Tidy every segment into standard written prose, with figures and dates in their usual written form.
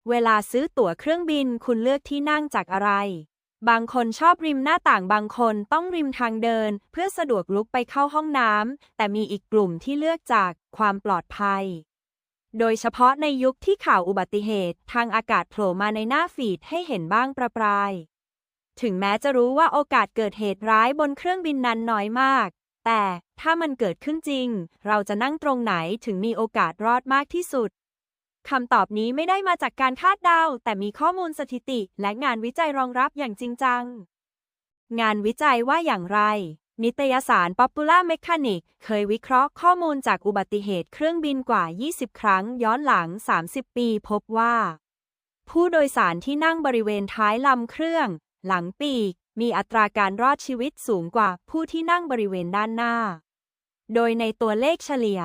เวลาซื้อตั๋วเครื่องบินคุณเลือกที่นั่งจากอะไรบางคนชอบริมหน้าต่างบางคนต้องริมทางเดินเพื่อสะดวกลุกไปเข้าห้องน้ำแต่มีอีกกลุ่มที่เลือกจากความปลอดภัยโดยเฉพาะในยุคที่ข่าวอุบัติเหตุทางอากาศโผล่มาในหน้าฟีดให้เห็นบ้างประปรายถึงแม้จะรู้ว่าโอกาสเกิดเหตุร้ายบนเครื่องบินนั้นน้อยมากแต่ถ้ามันเกิดขึ้นจริงเราจะนั่งตรงไหนถึงมีโอกาสรอดมากที่สุดคำตอบนี้ไม่ได้มาจากการคาดเดาแต่มีข้อมูลสถิติและงานวิจัยรองรับอย่างจริงจังงานวิจัยว่าอย่างไรนิตยสาร Popular Mechanics เคยวิเคราะห์ข้อมูลจากอุบัติเหตุเครื่องบินกว่า 20 ครั้งย้อนหลัง 30 ปีพบว่าผู้โดยสารที่นั่งบริเวณท้ายลำเครื่องหลังปีกมีอัตราการรอดชีวิตสูงกว่าผู้ที่นั่งบริเวณด้านหน้าโดยในตัวเลขเฉลี่ย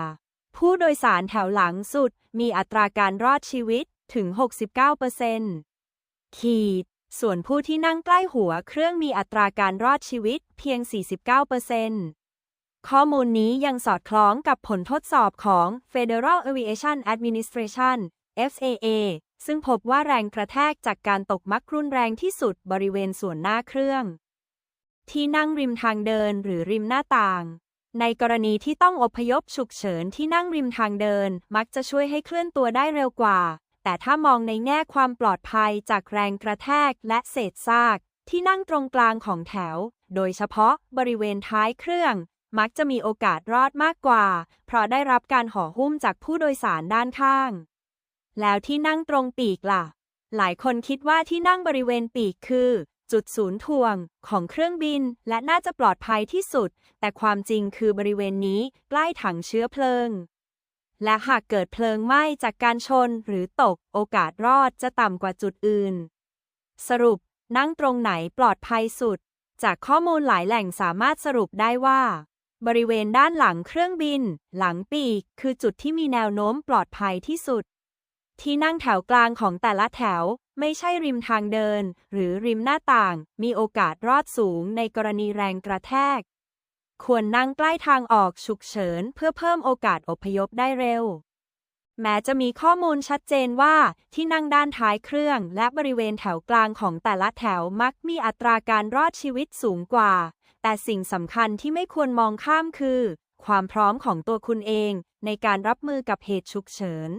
ผู้โดยสารแถวหลังสุดมีอัตราการรอดชีวิตถึง 69% ส่วนผู้ที่นั่งใกล้หัวเครื่องมีอัตราการรอดชีวิตเพียง 49%ข้อมูลนี้ยังสอดคล้องกับผลทดสอบของ Federal Aviation Administration FAA ซึ่งพบว่าแรงกระแทกจากการตกมักรุนแรงที่สุดบริเวณส่วนหน้าเครื่องที่นั่งริมทางเดินหรือริมหน้าต่างในกรณีที่ต้องอพยพฉุกเฉินที่นั่งริมทางเดินมักจะช่วยให้เคลื่อนตัวได้เร็วกว่าแต่ถ้ามองในแง่ความปลอดภัยจากแรงกระแทกและเศษซากที่นั่งตรงกลางของแถวโดยเฉพาะบริเวณท้ายเครื่องมักจะมีโอกาสรอดมากกว่าเพราะได้รับการห่อหุ้มจากผู้โดยสารด้านข้างแล้วที่นั่งตรงปีกล่ะหลายคนคิดว่าที่นั่งบริเวณปีกคือจุดศูนย์ถ่วงของเครื่องบินและน่าจะปลอดภัยที่สุดแต่ความจริงคือบริเวณนี้ใกล้ถังเชื้อเพลิงและหากเกิดเพลิงไหม้จากการชนหรือตกโอกาสรอดจะต่ำกว่าจุดอื่นสรุปนั่งตรงไหนปลอดภัยสุดจากข้อมูลหลายแหล่งสามารถสรุปได้ว่าบริเวณด้านหลังเครื่องบินหลังปีกคือจุดที่มีแนวโน้มปลอดภัยที่สุดที่นั่งแถวกลางของแต่ละแถวไม่ใช่ริมทางเดินหรือริมหน้าต่างมีโอกาสรอดสูงในกรณีแรงกระแทกควรนั่งใกล้ทางออกฉุกเฉินเพื่อเพิ่มโอกาสอพยพได้เร็วแม้จะมีข้อมูลชัดเจนว่าที่นั่งด้านท้ายเครื่องและบริเวณแถวกลางของแต่ละแถวมักมีอัตราการรอดชีวิตสูงกว่าแต่สิ่งสำคัญที่ไม่ควรมองข้ามคือความพร้อมของตัวคุณเองในการรับมือกับเหตุฉุกเฉิน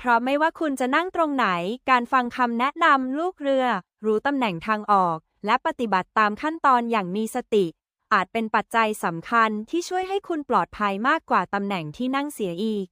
เพราะไม่ว่าคุณจะนั่งตรงไหนการฟังคำแนะนำลูกเรือรู้ตำแหน่งทางออกและปฏิบัติตามขั้นตอนอย่างมีสติอาจเป็นปัจจัยสำคัญที่ช่วยให้คุณปลอดภัยมากกว่าตำแหน่งที่นั่งเสียอีก